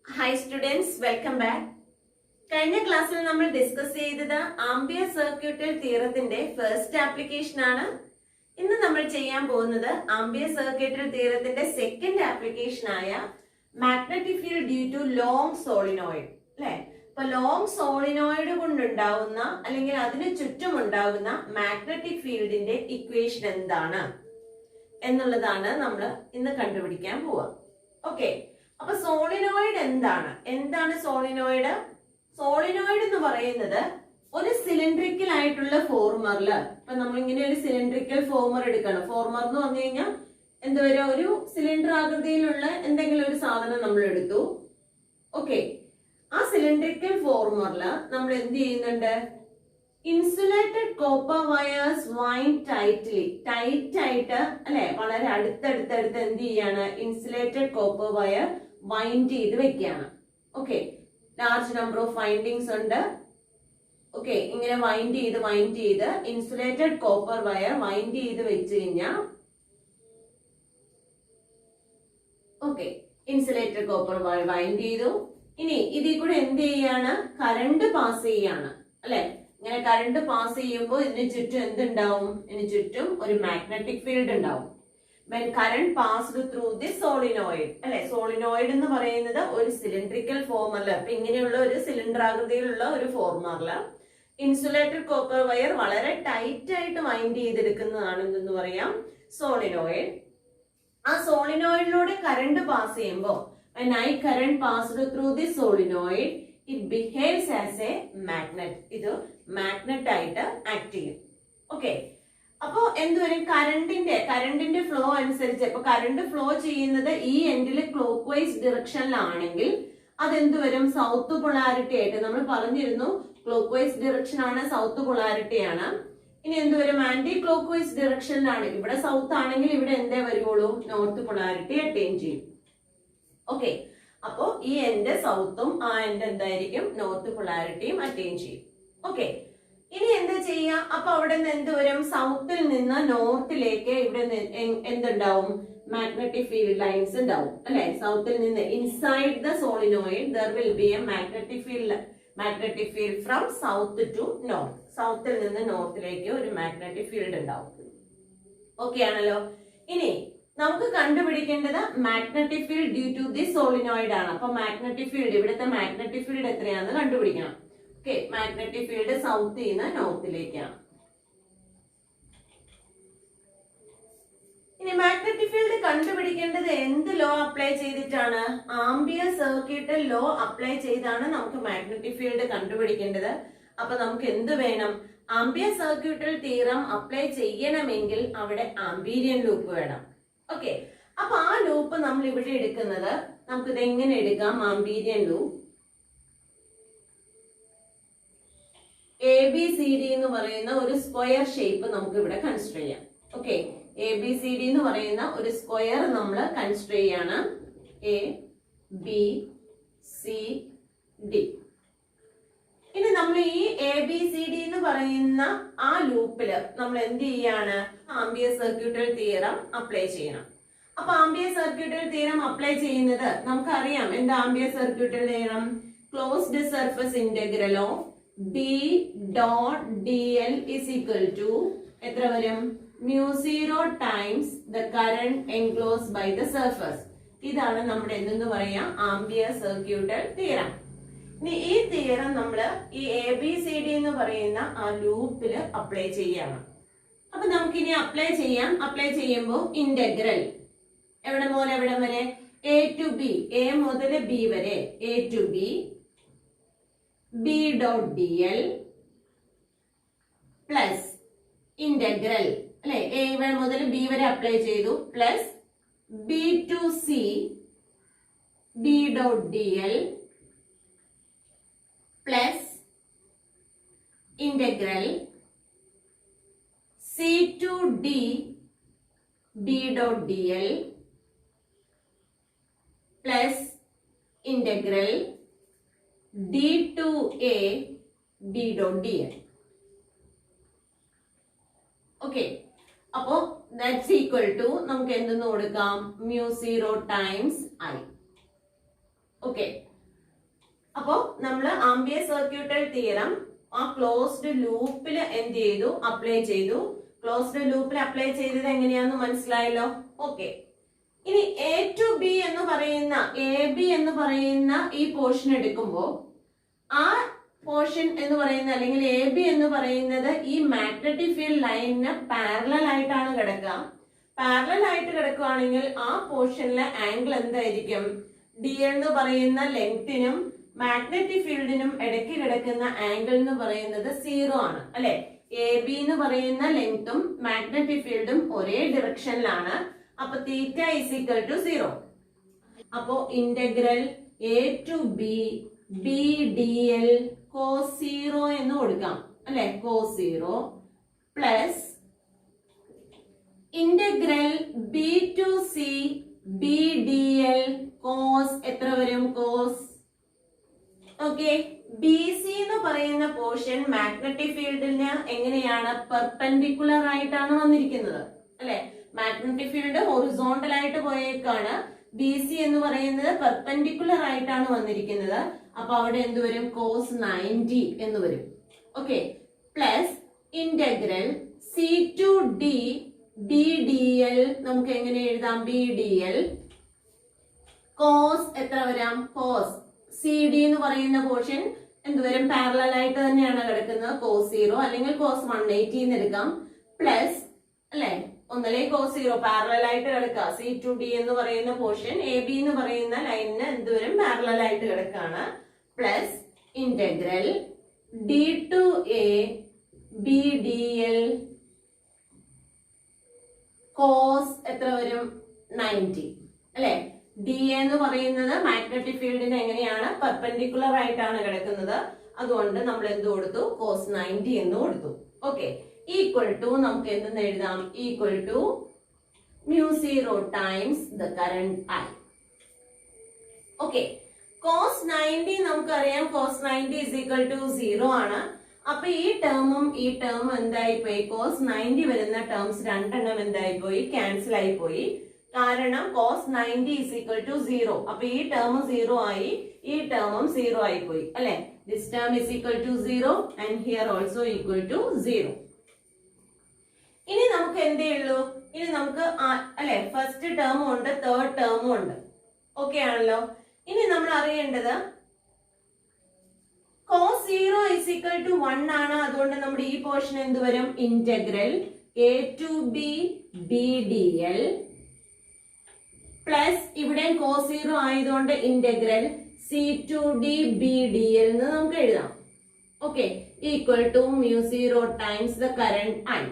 Hi students, welcome back. കഴിഞ്ഞ ക്ലാസ്സിൽ നമ്മൾ ഡിസ്കസ് ചെയ്തത് ആംപിയർ സർക്യൂട്ടൽ തിയറത്തിന്റെ ഫസ്റ്റ് ആപ്ലിക്കേഷൻ ആണ്. ഇന്ന് നമ്മൾ ചെയ്യാൻ പോകുന്നത് ആംപിയർ സർക്യൂട്ടൽ തിയറത്തിന്റെ സെക്കൻഡ് ആപ്ലിക്കേഷൻ ആയ magnetic field due to long solenoid അല്ലെ. അപ്പൊ ലോങ് സോളിനോയിഡ് കൊണ്ടുണ്ടാവുന്ന അല്ലെങ്കിൽ അതിന് ചുറ്റും ഉണ്ടാകുന്ന മാഗ്നറ്റിക് ഫീൽഡിന്റെ ഇക്വേഷൻ എന്താണ് എന്നുള്ളതാണ് നമ്മൾ ഇന്ന് കണ്ടുപിടിക്കാൻ പോവാ. ഓക്കെ, അപ്പൊ സോളിനോയിഡ് എന്താണ് സോളിനോയിഡ്? സോളിനോയിഡ് എന്ന് പറയുന്നത് ഒരു സിലിണ്ടറിക്കൽ ആയിട്ടുള്ള ഫോർമറില്, ഇപ്പൊ നമ്മളിങ്ങനെ ഒരു സിലിണ്ടറിക്കൽ ഫോർമർ എടുക്കണം. ഫോർമർ എന്ന് പറഞ്ഞു കഴിഞ്ഞാൽ എന്താ പറയുക, ഒരു സിലിണ്ടർ ആകൃതിയിലുള്ള എന്തെങ്കിലും ഒരു സാധനം നമ്മൾ എടുത്തു. ഓക്കെ, ആ സിലിണ്ടറിക്കൽ ഫോർമറില് നമ്മൾ എന്ത് ചെയ്യുന്നുണ്ട്? Insulated copper wires wind tight ആയിട്ട് അല്ലെ, വളരെ അടുത്തടുത്ത് എന്ത് ചെയ്യാണ്? ഇൻസുലേറ്റഡ് കോപ്പർ വയർ വൈൻഡ് ചെയ്ത് വെക്കുകയാണ്. Okay, large number of windings ഉണ്ട്. ഓക്കെ, ഇങ്ങനെ വൈൻഡ് ചെയ്ത് ഇൻസുലേറ്റഡ് കോപ്പർ വയർ വൈൻഡ് ചെയ്ത് വെച്ച് കഴിഞ്ഞാൽ okay, insulated copper wire wind ചെയ്തു. ഇനി ഇതിൽ കൂടെ എന്ത് ചെയ്യാണ്? കറണ്ട് പാസ് ചെയ്യാണ് അല്ലെ. ഇങ്ങനെ കറണ്ട് പാസ് ചെയ്യുമ്പോൾ ഇതിന് ചുറ്റും എന്തുണ്ടാവും? ഇതിന് ചുറ്റും ഒരു മാഗ്നറ്റിക് ഫീൽഡ് ഉണ്ടാവും. when current passed through the solenoid അല്ലെ. സോളിനോയിഡ് എന്ന് പറയുന്നത് ഒരു സിലിണ്ടറിക്കൽ ഫോർമറില്, അപ്പൊ ഇങ്ങനെയുള്ള ഒരു സിലിണ്ടർ ആകൃതിയിലുള്ള ഒരു ഫോർമറില് ഇൻസുലേറ്റഡ് കോപ്പർ വയർ വളരെ ടൈറ്റ് ആയിട്ട് വൈൻഡ് ചെയ്തെടുക്കുന്നതാണ് എന്തെന്ന് പറയാം? സോളിനോയിഡ്. ആ സോളിനോയിഡിലൂടെ കറണ്ട് പാസ് ചെയ്യുമ്പോൾ when I current passed through the solenoid it behaves as a magnet. ഇത് മാഗ്നറ്റ് ആയിട്ട് ആക്ട് ചെയ്യും. ഓക്കെ, അപ്പോ എന്തുവരും? കറണ്ടിന്റെ ഫ്ലോ അനുസരിച്ച്, ഇപ്പൊ കറണ്ട് ഫ്ലോ ചെയ്യുന്നത് ഈ എൻഡിൽ ക്ലോക്ക് വൈസ് ഡിറക്ഷനിലാണെങ്കിൽ അതെന്തുവരും? സൗത്ത് പൊളാരിറ്റി ആയിട്ട്. നമ്മൾ പറഞ്ഞിരുന്നു ക്ലോക്ക് വൈസ് ഡിറക്ഷൻ ആണ്, സൗത്ത് പൊളാരിറ്റി ആണ്. ഇനി എന്തുവരും? ആന്റി ക്ലോക്ക് വൈസ് ഡിറക്ഷനിലാണ്. ഇവിടെ സൗത്ത് ആണെങ്കിൽ ഇവിടെ എന്തേ വരുവുള്ളൂ? നോർത്ത് പൊളാരിറ്റി അറ്റൈൻ ചെയ്യും. ഓക്കെ, അപ്പോ ഈ എൻഡ് സൗത്തും ആ എൻഡ് എന്തായിരിക്കും? നോർത്ത് പൊളാരിറ്റിയും അറ്റൈൻ ചെയ്യും. ഓക്കെ, ഇനി എന്താ ചെയ്യാ? അപ്പൊ അവിടെ നിന്ന് എന്ത് വരും? സൗത്തിൽ നിന്ന് നോർത്തിലേക്ക് ഇവിടെ എന്തുണ്ടാവും? മാഗ്നറ്റിക് ഫീൽഡ് ലൈൻസ് ഉണ്ടാവും അല്ലെ. സൗത്തിൽ നിന്ന് inside the solenoid there will be a magnetic field from south to north. സൗത്തിൽ നിന്ന് നോർത്തിലേക്ക് ഒരു മാഗ്നറ്റിക് ഫീൽഡ് ഉണ്ടാവും. ഓക്കെ ആണല്ലോ. ഇനി നമുക്ക് കണ്ടുപിടിക്കേണ്ടത് magnetic field due to the solenoid ആണ്. അപ്പൊ മാഗ്നറ്റിക് ഫീൽഡ്, ഇവിടുത്തെ മാഗ്നറ്റിക് ഫീൽഡ് എത്രയാണെന്ന് കണ്ടുപിടിക്കണം. ഓക്കെ, മാഗ്നറ്റിക് ഫീൽഡ് സൗത്തിൽ നിന്ന് നോർത്തിലേക്കാണ്. ഇനി മാഗ്നറ്റിക് ഫീൽഡ് കണ്ടുപിടിക്കേണ്ടത് എന്ത് ലോ അപ്ലൈ ചെയ്തിട്ടാണ്? ആംപിയർ സർക്യൂട്ടൽ ലോ അപ്ലൈ ചെയ്താണ് നമുക്ക് മാഗ്നറ്റിക് ഫീൽഡ് കണ്ടുപിടിക്കേണ്ടത്. അപ്പൊ നമുക്ക് എന്ത് വേണം? ആംപിയർ സർക്യൂട്ടൽ തിയറം അപ്ലൈ ചെയ്യണമെങ്കിൽ അവിടെ ആംപീരിയൻ ലൂപ്പ് വേണം. ഓക്കെ, അപ്പൊ ആ ലൂപ്പ് നമ്മൾ ഇവിടെ എടുക്കുന്നത്, നമുക്കിത് എങ്ങനെ എടുക്കാം? ആംപീരിയൻ ലൂപ്പ് ABCD എന്ന് പറയുന്ന ഒരു സ്ക്വയർ ഷേപ്പ് നമുക്ക് ഇവിടെ കൺസിഡർ ചെയ്യാം. ഓക്കെ, ABCD എന്ന് പറയുന്ന ഒരു സ്ക്വയർ നമ്മൾ കൺസിഡർ ചെയ്യാണ്. ABCD. ഇനി നമ്മൾ ഈ ABCD എന്ന് പറയുന്ന ആ ലൂപ്പില് നമ്മൾ എന്ത് ചെയ്യാണ്? ആംപിയർ സർക്യൂട്ടൽ തിയറം അപ്ലൈ ചെയ്യണം. അപ്പൊ ആംപിയർ സർക്യൂട്ടൽ തിയറം അപ്ലൈ ചെയ്യുന്നത് നമുക്കറിയാം. എന്താ ampere circuital theorem? Closed surface integral of B dot dl is equal to എത്ര വരും? mu0 times the current enclosed by the surface. ഇതാണ് നമ്മുടെ എന്തെന്ന് പറയാം? Ampere circuital theorem. ഇനി ഈ തിയറം നമ്മള് ഈ ABCD എന്ന് പറയുന്ന ആ ലൂപ്പില് അപ്ലൈ ചെയ്യണം. അപ്പൊ നമുക്കിനി അപ്ലൈ ചെയ്യാം. അപ്ലൈ ചെയ്യുമ്പോൾ ഇന്റഗ്രൽ എവിടെ മുതൽ എവിടെ വരെ? A to B, A മുതൽ B വരെ, A to B B dot dl plus integral അല്ലെ, A മുതൽ B വരെ അപ്ലൈ ചെയ്തു, plus B to C B dot dl plus integral C to D B dot dl plus integral D to A B dot dl. Okay, അപ്പോ that's equal to നമുക്ക് എന്തെന്ന് കൊടുക്കാം? mu0 times I. Okay, അപ്പോ നമ്മൾ ampere circuital theorem ആ closed ലൂപ്പിൽ എന്ത് ചെയ്തു? അപ്ലൈ ചെയ്തു. ക്ലോസ്ഡ് ലൂപ്പിൽ അപ്ലൈ ചെയ്തത് എങ്ങനെയാന്ന് മനസ്സിലായല്ലോ. ഓക്കെ, ഇനി എ ടു ബി എന്ന് പറയുന്ന AB എന്ന് പറയുന്ന ഈ പോർഷൻ എടുക്കുമ്പോൾ ആ പോർഷൻ എന്ന് പറയുന്ന അല്ലെങ്കിൽ AB എന്ന് പറയുന്നത് ഈ മാഗ്നറ്റിക് ഫീൽഡ് ലൈനിന് പാരലൽ ആയിട്ടാണ് കിടക്കുക. പാരലൽ ആയിട്ട് കിടക്കുകയാണെങ്കിൽ ആ പോർഷനിലെ ആംഗിൾ എന്തായിരിക്കും? DL എന്ന് പറയുന്ന ലെങ്തിനും മാഗ്നറ്റിക് ഫീൽഡിനും ഇടയ്ക്ക് കിടക്കുന്ന ആംഗിൾ എന്ന് പറയുന്നത് 0 ആണ് അല്ലെ. AB എന്ന് പറയുന്ന ലെങ്തും മാഗ്നറ്റിക് ഫീൽഡും ഒരേ ഡിറക്ഷനിലാണ്. അപ്പൊ തീറ്റ ഈസ് ഈക്വൽ ടു 0. അപ്പോ integral A to B BDL cos 0 എന്ന് കൊടുക്കാം അല്ലെ. cos 0 plus integral B to C BDL cos എത്ര വരും? cos. ഓക്കെ, BC എന്ന് പറയുന്ന പോർഷൻ മാഗ്നറ്റിക് ഫീൽഡിന് എങ്ങനെയാണ്? പെർപെൻഡിക്കുലർ ആയിട്ടാണ് വന്നിരിക്കുന്നത് അല്ലെ. മാഗ്നറ്റിക് ഫീൽഡ് ഹൊറിസോണ്ടൽ ആയിട്ട് പോയേക്കാണ്. BC എന്ന് പറയുന്നത് പെർപെൻഡിക്കുലർ ആയിട്ടാണ് വന്നിരിക്കുന്നത്. അപ്പൊ അവിടെ എന്ത് വരും? cos 90 എന്ന് വരും. Okay, plus integral C to D BDL നമുക്ക് എങ്ങനെ എഴുതാം? BDL cos എത്ര വരാം? cos CD എന്ന് പറയുന്ന പോർഷൻ എന്തുവരും? പാരലൽ ആയിട്ട് തന്നെയാണ് കിടക്കുന്നത്. cos 0 അല്ലെങ്കിൽ cos 180 എന്ന് എടുക്കാം. പ്ലസ് അല്ലെ, ഒന്നല്ലേ cos 0 പാരലൽ ആയിട്ട് കിടക്കുക. C ടു D എന്ന് പറയുന്ന പോർഷൻ AB എന്ന് പറയുന്ന ലൈനിന് എന്തുവരും? പാരലൽ ആയിട്ട് കിടക്കാണ്. Plus integral D to A BDL cos എത്ര വരും? 90 അല്ലെ. D എന്ന് പറയുന്നത് മാഗ്നറ്റിക് ഫീൽഡിന് എങ്ങനെയാണ്? പെർപെൻഡിക്കുലർ ആയിട്ടാണ് കിടക്കുന്നത്. അതുകൊണ്ട് നമ്മൾ എന്ത് കൊടുത്തു? cos 90 എന്ന് കൊടുത്തു. ഓക്കെ, ഈക്വൽ ടു നമുക്ക് എന്തെന്ന് എഴുതാം? Equal to μ0 times the current I. Okay, cos 90 നമുക്കറിയാം. cos 90 is equal to 0 ആണ്. അപ്പൊ ഈ ടേമും ഈ ടേമും എന്തായി പോയി? cos 90 വരുന്ന ടേംസ് രണ്ടെണ്ണം എന്തായി പോയി? ക്യാൻസൽ ആയി പോയി. കാരണം cos 90 is equal to 0. അപ്പൊ ഈ ടേം 0 ആയി, ഈ ടേമും 0 ആയി പോയി അല്ലെ. This term is equal to 0 and here also equal to 0. ഇനി നമുക്ക് എന്തേ ഉള്ളൂ? ഇനി നമുക്ക് അല്ലെ ഫസ്റ്റ് ടേമും ഉണ്ട്, തേർഡ് ടേമും ഉണ്ട്. ഓക്കെ ആണല്ലോ. ഇനി നമ്മൾ അറിയേണ്ടത് cos 0 is equal to 1 ആണ്. അതുകൊണ്ട് നമ്മുടെ ഈ പോർഷൻ എന്ത് വരും? Integral A to B BDL plus ഇവിടെ cos 0 ആയതുകൊണ്ട് integral C to D BDL എന്ന് നമുക്ക് എഴുതാം. Okay, equal to μ0 times the current I.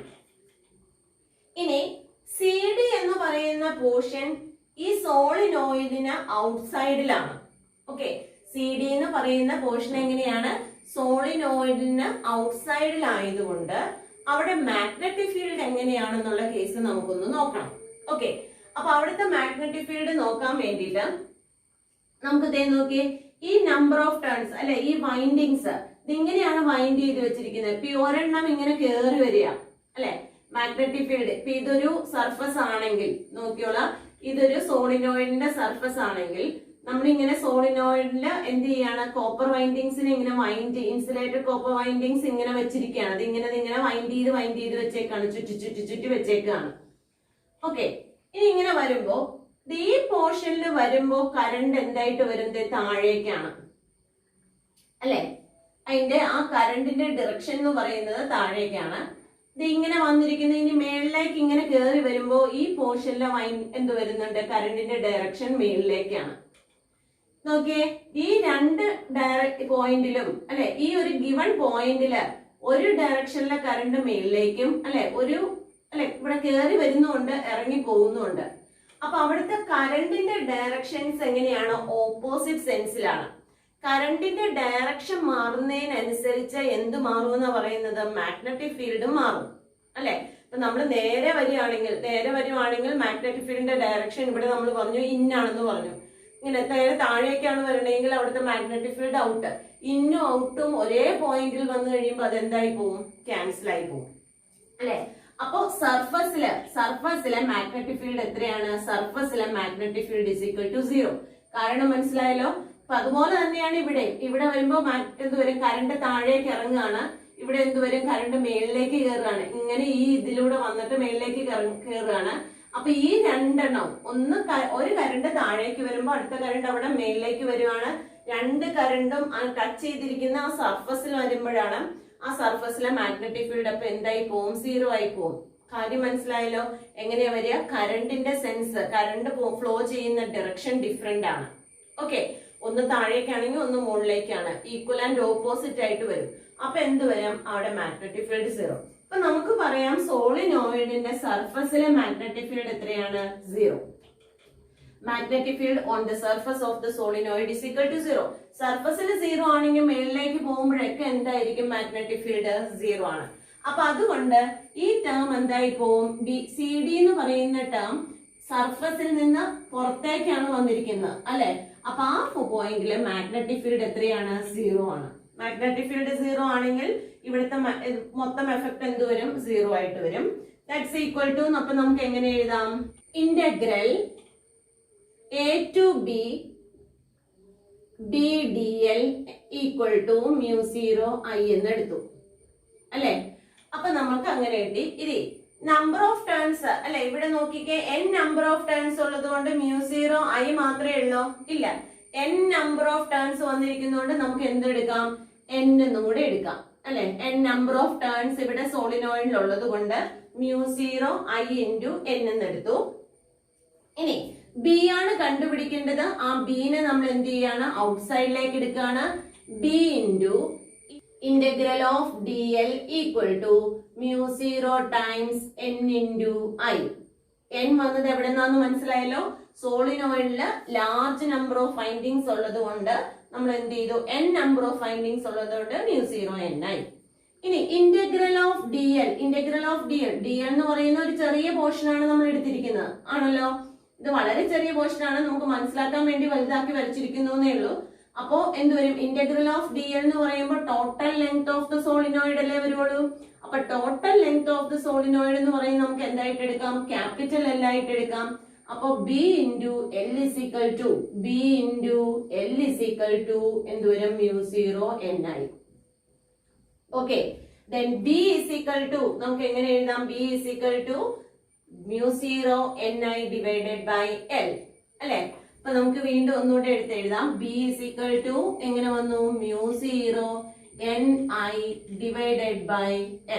ഇനി CD എന്ന് പറയുന്ന പോർഷൻ ഈ സോളിനോയിഡിന് ഔട്ട്സൈഡിലാണ്. ഓക്കെ, CD എന്ന് പറയുന്ന പോർഷൻ എങ്ങനെയാണ്? സോളിനോയിഡിന് ഔട്ട്സൈഡിലായതുകൊണ്ട് അവിടെ മാഗ്നറ്റിക് ഫീൽഡ് എങ്ങനെയാണെന്നുള്ള കേസ് നമുക്കൊന്ന് നോക്കണം. ഓക്കെ, അപ്പൊ അവിടുത്തെ മാഗ്നറ്റിക് ഫീൽഡ് നോക്കാൻ വേണ്ടിയിട്ട് നമുക്ക് ഇതേ നോക്കിയേ, ഈ നമ്പർ ഓഫ് ടേൺസ് അല്ലെ, ഈ വൈൻഡിങ്സ് ഇതിങ്ങനെയാണ് വൈൻഡ് ചെയ്ത് വെച്ചിരിക്കുന്നത്. ഇപ്പൊ ഒരെണ്ണം ഇങ്ങനെ കേറി വരിക അല്ലെ മാഗ്നറ്റിക് ഫീൽഡ്. ഇപ്പൊ ഇതൊരു സർഫസ് ആണെങ്കിൽ നോക്കിയോളാം, ഇതൊരു സോളിനോയിഡിന്റെ സർഫസ് ആണെങ്കിൽ നമ്മളിങ്ങനെ സോളിനോയിഡില് എന്ത് ചെയ്യാണ്? കോപ്പർ വൈൻഡിങ്സിന് ഇങ്ങനെ ഇൻസുലേറ്റഡ് കോപ്പർ വൈൻഡിങ്സ് ഇങ്ങനെ വെച്ചിരിക്കുകയാണ്. അത് ഇങ്ങനെ വൈൻഡ് ചെയ്ത് വെച്ചേക്കാണ്, ചുറ്റി വെച്ചേക്കാണ്. ഓക്കെ, ഇനി ഇങ്ങനെ വരുമ്പോ ഈ പോർഷനിൽ വരുമ്പോ കറണ്ട് എന്തായിട്ട് വരുന്നത്? താഴേക്കാണ് അല്ലെ. അതിന്റെ ആ കറണ്ടിന്റെ ഡിറക്ഷൻ എന്ന് പറയുന്നത് താഴേക്കാണ്. ഇത് ഇങ്ങനെ വന്നിരിക്കുന്നത് ഇനി മേളിലേക്ക് ഇങ്ങനെ കയറി വരുമ്പോ ഈ പോർഷനിലെ എന്ത് വരുന്നുണ്ട്? കറണ്ടിന്റെ ഡയറക്ഷൻ മേളിലേക്കാണ്. നോക്കിയേ, ഈ രണ്ട് പോയിന്റിലും അല്ലെ, ഈ ഒരു ഗിവൺ പോയിന്റില് ഒരു ഡയറക്ഷനിലെ കറണ്ട് മേളിലേക്കും അല്ലെ ഇവിടെ കയറി വരുന്നുണ്ട്, ഇറങ്ങി പോകുന്നുണ്ട്. അപ്പൊ അവിടുത്തെ കറണ്ടിന്റെ ഡയറക്ഷൻസ് എങ്ങനെയാണ്? ഓപ്പോസിറ്റ് സെൻസിലാണ്. കറണ്ടിന്റെ ഡയറക്ഷൻ മാറുന്നതിനനുസരിച്ച് എന്ത് മാറും എന്ന് പറയുന്നത്? മാഗ്നറ്റിക് ഫീൽഡ് മാറും അല്ലെ. ഇപ്പൊ നമ്മൾ നേരെ വരുവാണെങ്കിൽ മാഗ്നറ്റിക് ഫീൽഡിന്റെ ഡയറക്ഷൻ ഇവിടെ നമ്മൾ പറഞ്ഞു ഇന്നാണെന്ന് പറഞ്ഞു. ഇങ്ങനെ നേരെ താഴേക്കാണ് വരണമെങ്കിൽ അവിടുത്തെ മാഗ്നറ്റിക് ഫീൽഡ് ഔട്ട്. ഇന്നും ഔട്ടും ഒരേ പോയിന്റിൽ വന്നു കഴിയുമ്പോൾ അതെന്തായി പോവും? ക്യാൻസൽ ആയി പോവും അല്ലെ. അപ്പോ സർഫസിലെ മാഗ്നറ്റിക് ഫീൽഡ് എത്രയാണ്? സർഫസിലെ magnetic field is equal to 0. കാരണം മനസ്സിലായല്ലോ, അപ്പൊ അതുപോലെ തന്നെയാണ് ഇവിടെ വരുമ്പോ എന്ത് വരും, കറണ്ട് താഴേക്ക് ഇറങ്ങുകയാണ്. ഇവിടെ എന്ത് വരും, കറണ്ട് മേളിലേക്ക് കയറുകയാണ്. ഇങ്ങനെ ഈ ഇതിലൂടെ വന്നിട്ട് മേളിലേക്ക് കയറുകയാണ്. അപ്പൊ ഈ രണ്ടെണ്ണം, ഒരു കറണ്ട് താഴേക്ക് വരുമ്പോ അടുത്ത കറണ്ട് അവിടെ മേളിലേക്ക് വരുവാണ്. രണ്ട് കറണ്ടും ടച്ച് ചെയ്തിരിക്കുന്ന ആ സർഫസിൽ വരുമ്പോഴാണ് ആ സർഫസിലെ മാഗ്നറ്റിക് ഫീൽഡ് അപ്പൊ എന്തായി പോവും, 0 ആയി പോവും. കാര്യം മനസ്സിലായല്ലോ? എങ്ങനെയാ വരിക, കറണ്ടിന്റെ സെൻസ്, കറണ്ട് ഫ്ലോ ചെയ്യുന്ന ഡയറക്ഷൻ ഡിഫറെന്റ് ആണ്. ഓക്കെ, ഒന്ന് താഴേക്കാണെങ്കിൽ ഒന്ന് മുകളിലേക്കാണ്, ഈക്വൽ ആൻഡ് ഓപ്പോസിറ്റ് ആയിട്ട് വരും. അപ്പൊ എന്ത് വരും, അവിടെ മാഗ്നറ്റിക് ഫീൽഡ് 0. അപ്പൊ നമുക്ക് പറയാം സോളിനോയിഡിന്റെ സർഫസിലെ മാഗ്നറ്റിക് ഫീൽഡ് എത്രയാണ്, 0. Magnetic field on the surface of the solenoid is equal to 0. സർഫസിൽ 0 ആണെങ്കിൽ മേളിലേക്ക് പോകുമ്പോഴൊക്കെ എന്തായിരിക്കും, മാഗ്നറ്റിക് ഫീൽഡ് 0 ആണ്. അപ്പൊ അതുകൊണ്ട് ഈ ടേം എന്തായി പോവും, സി ഡി എന്ന് പറയുന്ന ടേം സർഫസിൽ നിന്ന് പുറത്തേക്കാണ് വന്നിരിക്കുന്നത് അല്ലെ. അപ്പൊ ആ പോയിന്റില് മാഗ്നറ്റിക് ഫീൽഡ് എത്രയാണ്, 0 ആണ്. മാഗ്നറ്റിക് ഫീൽഡ് 0 ആണെങ്കിൽ ഇവിടുത്തെ മൊത്തം എഫക്ട് എന്ത് വരും, 0 ആയിട്ട് വരും. ദാറ്റ്സ് ഈക്വൽ ടു, അപ്പൊ നമുക്ക് എങ്ങനെ എഴുതാം, integral a to b dl equal to μ0 I എന്ന് എടുത്തു അല്ലെ. അപ്പൊ നമുക്ക് അങ്ങനെ എഴുതി. ഇനി നമ്പർ ഓഫ് ടേൺസ് അല്ലെ, ഇവിടെ നോക്കിക്കേ, n നമ്പർ ഓഫ് ടേൺസ് ഉള്ളത് കൊണ്ട് μ0 I മാത്രമേ ഉള്ളൂ, ഇല്ല, n നമ്പർ ഓഫ് ടേൺസ് വന്നിരിക്കുന്നതുകൊണ്ട് നമുക്ക് എന്തെടുക്കാം, n എന്നും കൂടെ എടുക്കാം അല്ലെ. n നമ്പർ ഓഫ് ടേൺസ് ഇവിടെ സോളിനോയിഡിൽ ഉള്ളത് കൊണ്ട് μ0 I ഇൻറ്റു n എന്ന് എടുത്തു. ഇനി ബി ആണ് കണ്ടുപിടിക്കേണ്ടത്. ആ ബിനെ നമ്മൾ എന്ത് ചെയ്യാണ്, ഔട്ട്സൈഡിലേക്ക് എടുക്കുകയാണ്. B into integral of D L equal to μ0 times n into I. n വന്നത് എവിടെ നിന്നാന്ന് മനസ്സിലായല്ലോ, സോളിനോയിഡില് ലാർജ് നമ്പർ ഓഫ് ഫൈൻഡിങ്സ് ഉള്ളത് കൊണ്ട് നമ്മൾ എന്ത് ചെയ്തു, n നമ്പർ ഓഫ് ഫൈൻഡിങ്സ് ഉള്ളത് കൊണ്ട് μ0 n I. ഇനി integral of D L, integral of D L, D L എന്ന് പറയുന്ന ഒരു ചെറിയ പോർഷൻ ആണ് നമ്മൾ എടുത്തിരിക്കുന്നത് ആണല്ലോ. ഇത് വളരെ ചെറിയ പോർഷൻ ആണ്, നമുക്ക് മനസ്സിലാക്കാൻ വേണ്ടി വലുതാക്കി വരച്ചിരിക്കുന്നേ ഉള്ളൂ. അപ്പോ എന്തുവരും, ഇന്റഗ്രൽ ഓഫ് ഡി എൽ എന്ന് പറയുമ്പോൾ total length of the solenoid അല്ലേ വരുവുള്ളൂ. അപ്പൊ total length of the solenoid എന്ന് പറയുന്നത് നമുക്ക് എന്തായിട്ട് എടുക്കാം, ക്യാപിറ്റൽ എൽ ആയിട്ട് എടുക്കാം. അപ്പൊ B into L is equal to, B into L is equal to എന്തുവരും, μ0 n I. Okay, then b is equal to, നമുക്ക് എങ്ങനെ എഴുതാം, b is equal to μ0 n I divided by L അല്ലെ. അപ്പൊ നമുക്ക് വീണ്ടും ഒന്നുകൂടെ എടുത്ത് എഴുതാം. b is equal to എങ്ങനെ വന്നു, μ0 n I divided by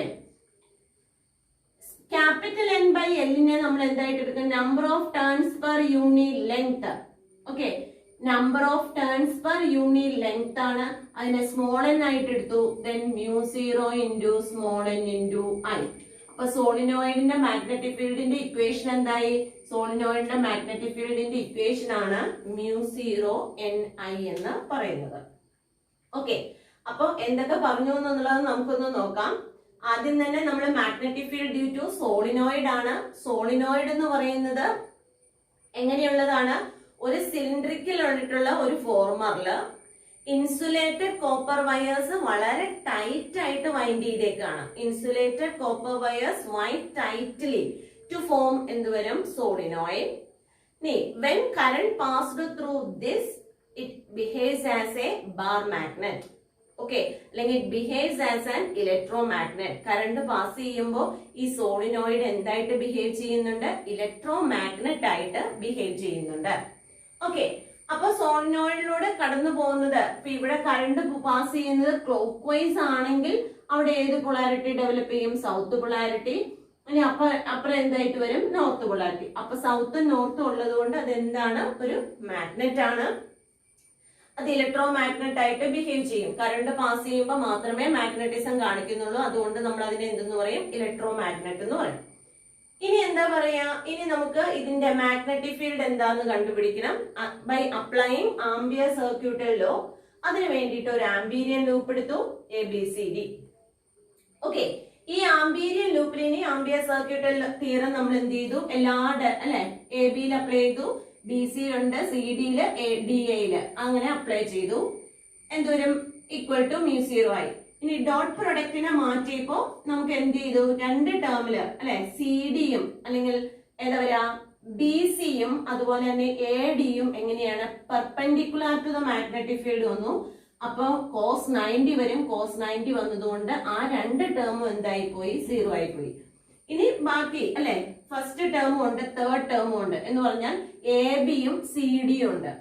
L. Capital N by L നെ നമ്മൾ എന്തായിട്ട് എടുക്കും, number of turns per unit length. Okay, number of turns per unit length ആണ്, അതിനെ സ്മോൾ n ആയിട്ട് എടുത്തു. then μ0 into small n into I. അപ്പൊ സോളിനോയിഡിന്റെ മാഗ്നറ്റിക് ഫീൽഡിന്റെ ഇക്വേഷൻ എന്തായി, സോളിനോയിഡിന്റെ മാഗ്നറ്റിക് ഫീൽഡിന്റെ ഇക്വേഷൻ ആണ് μ0 n I എന്ന് പറയുന്നത്. ഓക്കെ, അപ്പൊ എന്തൊക്കെ പറഞ്ഞു എന്നുള്ളത് നമുക്കൊന്ന് നോക്കാം. ആദ്യം തന്നെ നമ്മൾ magnetic field due to solenoid ആണ്. സോളിനോയിഡ് എന്ന് പറയുന്നത് എങ്ങനെയുള്ളതാണ്, ഒരു സിലിണ്ടറിക്കൽ ആയിട്ടുള്ള ഒരു ഫോർമറില് ഇൻസുലേറ്റഡ് കോപ്പർ വയേഴ്സ് വളരെ ടൈറ്റ് ആയിട്ട് വൈൻഡ് ചെയ്തേക്കാണ്. Insulated copper wires wind tightly to form എന്തുവരും, solenoid. When current passed through this it behaves as a bar magnet. Okay, അല്ലെങ്കിൽ it behaves as an electromagnet. Current pass ചെയ്യുമ്പോൾ ഈ solenoid എന്തായിട്ട് behave ചെയ്യുന്നുണ്ട്, electromagnet ആയിട്ട് behave ചെയ്യുന്നുണ്ട്. Okay, അപ്പൊ സോളിനോയിഡിലൂടെ കടന്നു പോകുന്നത്, ഇപ്പൊ ഇവിടെ കറണ്ട് പാസ് ചെയ്യുന്നത് ക്ലോക്ക് വൈസ് ആണെങ്കിൽ അവിടെ ഏത് പൊളാരിറ്റി ഡെവലപ്പ് ചെയ്യും, സൗത്ത് പൊളാരിറ്റി. ഇനി അപ്പുറം എന്തായിട്ട് വരും, നോർത്ത് പൊളാരിറ്റി. അപ്പൊ സൗത്തും നോർത്തും ഉള്ളത് കൊണ്ട് അത് എന്താണ്, ഒരു മാഗ്നറ്റ് ആണ്. അത് ഇലക്ട്രോ മാഗ്നറ്റ് ആയിട്ട് ബിഹേവ് ചെയ്യും. കറണ്ട് പാസ് ചെയ്യുമ്പോൾ മാത്രമേ മാഗ്നറ്റിസം കാണിക്കുന്നുള്ളൂ. അതുകൊണ്ട് നമ്മൾ അതിനെ എന്തെന്ന് പറയും, ഇലക്ട്രോ മാഗ്നറ്റ് എന്ന് പറയും. ഇനി എന്താ പറയാ, ഇനി നമുക്ക് ഇതിന്റെ മാഗ്നറ്റിക് ഫീൽഡ് എന്താന്ന് കണ്ടുപിടിക്കണം. By applying ampere circuital law. അതിന് വേണ്ടിയിട്ട് ഒരു ആംപീരിയൻ ലൂപ്പ് എടുത്തു, ABCD. ഓക്കെ, ഈ ആംപീരിയൻ ലൂപ്പിൽ ഇനി ആംപിയർ സർക്യൂട്ടൽ തിയറം നമ്മൾ എന്ത് ചെയ്തു, എല്ലാ അല്ലെ AB അപ്ലൈ ചെയ്തു, BC ഉണ്ട്, CD DA അങ്ങനെ അപ്ലൈ ചെയ്തു. എന്തോരം, ഈക്വൽ ടു μ0 ആയി. ഇനി ഡോട്ട് പ്രൊഡക്റ്റിനെ മാറ്റിയപ്പോ നമുക്ക് എന്ത് ചെയ്തു, രണ്ട് ടേമില് അല്ലെ, CD യും അല്ലെങ്കിൽ ഏതാ പറയാ, ബി സിയും അതുപോലെ തന്നെ എ ഡിയും എങ്ങനെയാണ് perpendicular to the magnetic field വന്നു. അപ്പൊ കോസ് 90 വരും. കോസ് 90 വന്നതുകൊണ്ട് ആ രണ്ട് ടേമും എന്തായി പോയി? 0 ആയി പോയി. ഇനി ബാക്കി അല്ലെ, ഫസ്റ്റ് ടേമും ഉണ്ട് തേർഡ് ടേമും ഉണ്ട് എന്ന് പറഞ്ഞാൽ എ ബിയും സി ഡിയും ഉണ്ട്.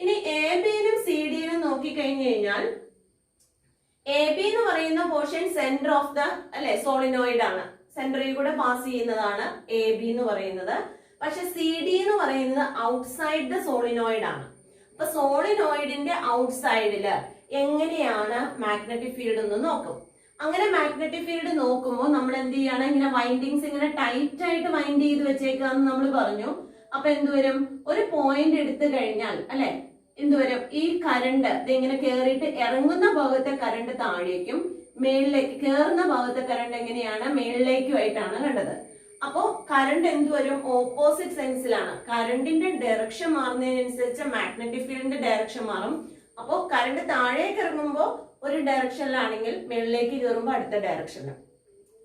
ഇനി എ ബിയിലും സി ഡിയിലും നോക്കിക്കഴിഞ്ഞു കഴിഞ്ഞാൽ എ ബി എന്ന് പറയുന്ന പോർഷൻ സെന്റർ ഓഫ് ദ അല്ലെ സോളിനോയിഡ് ആണ്. സെന്ററിൽ കൂടെ പാസ് ചെയ്യുന്നതാണ് എ ബി എന്ന് പറയുന്നത്. പക്ഷെ സി ഡി എന്ന് പറയുന്നത് ഔട്ട്സൈഡ് ദ സോളിനോയിഡ് ആണ്. അപ്പൊ സോളിനോയിഡിന്റെ ഔട്ട്സൈഡില് എങ്ങനെയാണ് മാഗ്നറ്റിക് ഫീൽഡ് എന്ന് നോക്കും. അങ്ങനെ മാഗ്നറ്റിക് ഫീൽഡ് നോക്കുമ്പോൾ നമ്മൾ എന്ത് ചെയ്യാണ്? ഇങ്ങനെ വൈൻഡിങ്സ് ഇങ്ങനെ ടൈറ്റ് ആയിട്ട് വൈൻഡ് ചെയ്ത് വെച്ചേക്കാന്ന് നമ്മൾ പറഞ്ഞു. അപ്പൊ എന്തുവരും? ഒരു പോയിന്റ് എടുത്തു കഴിഞ്ഞാൽ അല്ലെ എന്തുവരും? ഈ കറണ്ട് ഇങ്ങനെ കേറിയിട്ട് ഇറങ്ങുന്ന ഭാഗത്തെ കറണ്ട് താഴേക്കും, മേളിലേക്ക് കേറുന്ന ഭാഗത്തെ കറണ്ട് എങ്ങനെയാണ്? മേളിലേക്കുമായിട്ടാണ് കണ്ടത്. അപ്പോ കറണ്ട് എന്തുവരും? ഓപ്പോസിറ്റ് സെൻസിലാണ്. കറണ്ടിന്റെ ഡയറക്ഷൻ മാറുന്നതിനനുസരിച്ച് മാഗ്നറ്റിക് ഫീൽഡിന്റെ ഡയറക്ഷൻ മാറും. അപ്പോ കറണ്ട് താഴേക്ക് ഇറങ്ങുമ്പോൾ ഒരു ഡയറക്ഷനിലാണെങ്കിൽ മേളിലേക്ക് കയറുമ്പോൾ അടുത്ത ഡയറക്ഷനിൽ.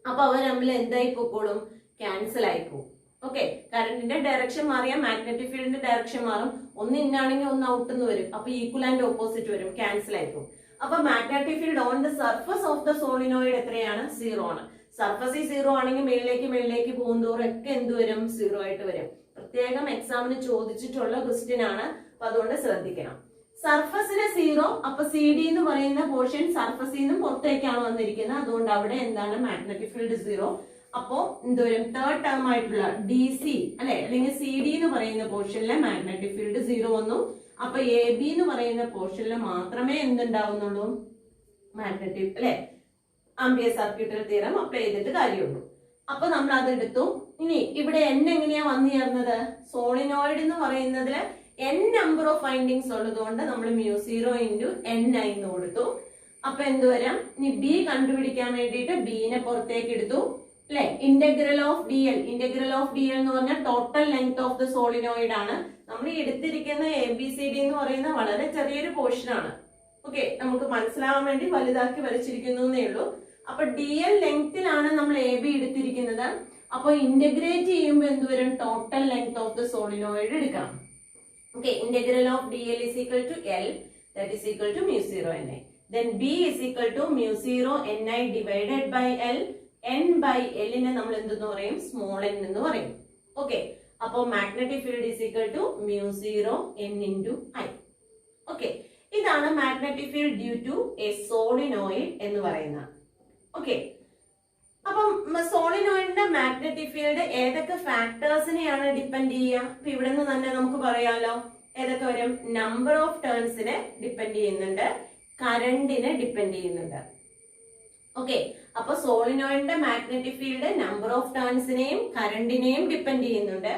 അപ്പൊ അവർ തമ്മിൽ എന്തായി പോയിക്കോളും? ക്യാൻസൽ ആയി പോകും. ഓക്കെ, കറണ്ടിന്റെ ഡയറക്ഷൻ മാറിയാൽ മാഗ്നറ്റിക് ഫീൽഡിന്റെ ഡയറക്ഷൻ മാറും. ഒന്ന് ഇന്നാണെങ്കിൽ ഒന്ന് ഔട്ട് എന്ന് വരും. അപ്പൊ ഈക്വൽ ആൻഡ് ഓപ്പോസിറ്റ് വരും, ക്യാൻസൽ ആയി പോകും. അപ്പൊ magnetic field on the surface of the solenoid എത്രയാണ്? 0 ആണ്. സർഫസിൽ 0 ആണെങ്കിൽ മേളിലേക്ക് പോകുന്നതോറും ഒക്കെ എന്ത് വരും? 0 ആയിട്ട് വരും. പ്രത്യേകം എക്സാമിന് ചോദിച്ചിട്ടുള്ള ക്വസ്റ്റ്യൻ ആണ്. അപ്പൊ അതുകൊണ്ട് ശ്രദ്ധിക്കണം. സർഫസിന് 0, അപ്പൊ സി ഡി എന്ന് പറയുന്ന പോർഷൻ സർഫസിൽ നിന്നും പുറത്തേക്കാണ് വന്നിരിക്കുന്നത്. അതുകൊണ്ട് അവിടെ എന്താണ്? Magnetic field 0. അപ്പോ എന്തോരും? തേർഡ് ടേം ആയിട്ടുള്ള ഡി സി അല്ലെ അല്ലെങ്കിൽ സി ഡി എന്ന് പറയുന്ന പോർഷനിലെ മാഗ്നറ്റിക് ഫീൽഡ് 0 വന്നു. അപ്പൊ എ ബി എന്ന് പറയുന്ന പോർഷനിൽ മാത്രമേ എന്തുണ്ടാവുന്നുള്ളൂ? മാഗ്നറ്റിക് അല്ലെ ആംപിയർ സർക്യൂട്ടൽ തിയറം അപ്ലൈ ചെയ്തിട്ട് കാര്യമുള്ളൂ. അപ്പൊ നമ്മൾ അത് എടുത്തു. ഇനി ഇവിടെ n എങ്ങനെയാ വന്നു ചേർന്നത്? സോളിനോയിഡ് എന്ന് പറയുന്നതില് n നമ്പർ ഓഫ് വൈൻഡിങ്സ് ഉള്ളതുകൊണ്ട് നമ്മൾ μ0 × ni എന്ന് കൊടുത്തു. അപ്പൊ എന്ത് വരാം? ഇനി ബി കണ്ടുപിടിക്കാൻ വേണ്ടിയിട്ട് ബിനെ പുറത്തേക്ക് എടുത്തു അല്ലെ. ഇന്റഗ്രൽ ഓഫ് ഡി എൽ എന്ന് പറഞ്ഞാൽ total length of the solenoid ആണ്. നമ്മൾ എടുത്തിരിക്കുന്ന എ ബി സി ഡി എന്ന് പറയുന്ന വളരെ ചെറിയൊരു പോർഷൻ ആണ്. ഓക്കെ, നമുക്ക് മനസ്സിലാവാൻ വേണ്ടി വലുതാക്കി വരച്ചിരിക്കുന്നേ ഉള്ളൂ. അപ്പൊ ഡി എൽ ലെങ്തിലാണ് നമ്മൾ എ ബി എടുത്തിരിക്കുന്നത്. അപ്പൊ ഇന്റഗ്രേറ്റ് ചെയ്യുമ്പോൾ എന്തുവരും? Total length of the solenoid എടുക്കണം. Okay, integral of dl is equal to L, that is equal to μ0 ni. Then B is equal to μ0 ni divided by L. N by L നെ നമ്മൾ എന്തെന്ന് പറയും? Small n എന്ന് പറയും. Okay, അപ്പോൾ magnetic field is equal to μ0 n into I. Okay, ഇതാണ് magnetic field due to a solenoid എന്ന് പറയുന്നത്. ഓക്കെ, അപ്പം സോളിനോയിഡിന്റെ മാഗ്നറ്റിക് ഫീൽഡ് ഏതൊക്കെ ഫാക്ടേഴ്സിനെയാണ് ഡിപ്പെൻഡ് ചെയ്യുക? അപ്പൊ ഇവിടെ നിന്ന് തന്നെ നമുക്ക് പറയാലോ ഏതൊക്കെ വരും? നമ്പർ ഓഫ് ടേൺസിനെ ഡിപ്പെൻഡ് ചെയ്യുന്നുണ്ട്, കറണ്ടിനെ ഡിപ്പെൻഡ് ചെയ്യുന്നുണ്ട്. ഓക്കെ, അപ്പൊ സോളിനോയിഡിന്റെ മാഗ്നറ്റിക് ഫീൽഡ് നമ്പർ ഓഫ് ടേൺസിനെയും കറണ്ടിനെയും ഡിപ്പെൻഡ് ചെയ്യുന്നുണ്ട്.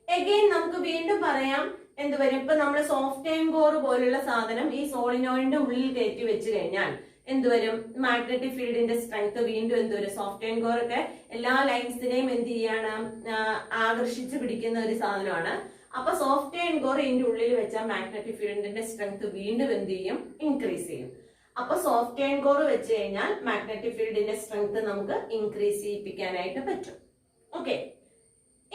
എഗെയിൻ നമുക്ക് വീണ്ടും പറയാം എന്ത് വരും? ഇപ്പൊ നമ്മൾ സോഫ്റ്റ് അയൺ കോർ പോലുള്ള സാധനം ഈ സോളിനോയിഡിന്റെ ഉള്ളിൽ കയറ്റി വെച്ച് കഴിഞ്ഞാൽ എന്തുവരും? മാഗ്നറ്റിക് ഫീൽഡിന്റെ സ്ട്രെങ്ത് വീണ്ടും എന്തുവരും? സോഫ്റ്റ് അയൺ കോർ ഒക്കെ എല്ലാ ലൈൻസിനെയും എന്ത് ചെയ്യാണ്? ആകർഷിച്ച് പിടിക്കുന്ന ഒരു സാധനമാണ്. അപ്പൊ സോഫ്റ്റ് അയൺ കോർ ഇതിന്റെ ഉള്ളിൽ വെച്ചാൽ മാഗ്നറ്റിക് ഫീൽഡിന്റെ സ്ട്രെങ്ത് വീണ്ടും എന്ത് ചെയ്യും? ഇൻക്രീസ് ചെയ്യും. അപ്പൊ സോഫ്റ്റ് അയൺ കോർ വെച്ച് കഴിഞ്ഞാൽ മാഗ്നറ്റിക് ഫീൽഡിന്റെ സ്ട്രെങ്ത് നമുക്ക് ഇൻക്രീസ് ചെയ്യിപ്പിക്കാനായിട്ട് പറ്റും. ഓക്കെ,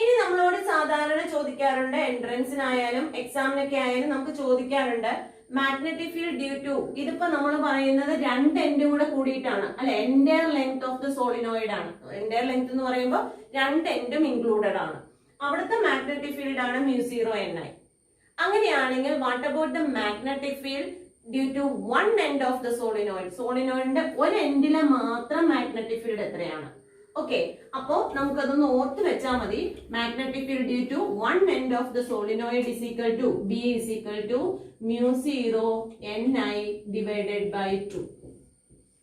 ഇനി നമ്മളോട് സാധാരണ ചോദിക്കാറുണ്ട്, എൻട്രൻസിനായാലും എക്സാമിനൊക്കെ ആയാലും നമുക്ക് ചോദിക്കാറുണ്ട് മാഗ്നറ്റിക് ഫീൽഡ് ഡ്യൂ ടു, ഇതിപ്പോ നമ്മൾ പറയുന്നത് രണ്ട് എൻഡും കൂടെ കൂടിയിട്ടാണ് അല്ലെ, entire length of the solenoid ആണ്. എൻറ്റയർ ലെങ്ത് എന്ന് പറയുമ്പോൾ രണ്ട് എൻഡും ഇൻക്ലൂഡഡ് ആണ്. അവിടുത്തെ മാഗ്നറ്റിക് ഫീൽഡ് ആണ് μ0 ni. അങ്ങനെയാണെങ്കിൽ what about the magnetic field due to one end of the solenoid? സോളിനോയിഡിന്റെ ഒരു എൻഡിലെ മാത്രം മാഗ്നറ്റിക് ഫീൽഡ് എത്രയാണ്? ഓക്കെ, അപ്പോ നമുക്കതൊന്ന് ഓർത്ത് വെച്ചാൽ മതി. Magnetic field due to one end of the solenoid is equal to B is equal to μ0 ni divided by 2.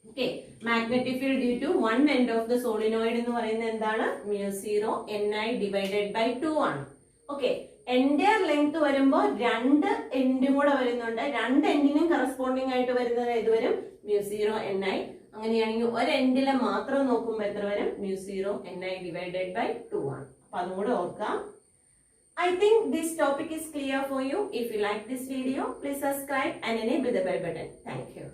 Okay, magnetic field due to one end of the solenoid എന്ന് പറയുന്നത് എന്താണ്? μ0 ni divided by 2 ആണ്. Okay, entire length വരുമ്പോൾ രണ്ട് എൻഡും കൂടെ വരുന്നുണ്ട്. രണ്ട് എൻഡിനും corresponding ആയിട്ട് വരുന്നത് ഏത് വരും? μ0 ni. അങ്ങനെയാണെങ്കിൽ ഒരു എൻഡിലെ മാത്രം നോക്കുമ്പോൾ എത്ര വരും? μ0 ni divided by 2 ആണ്. അപ്പൊ അതും കൂടെ ഓർക്കാം. I think this topic is clear for you. If you like this video, please subscribe and enable the bell button. Thank you.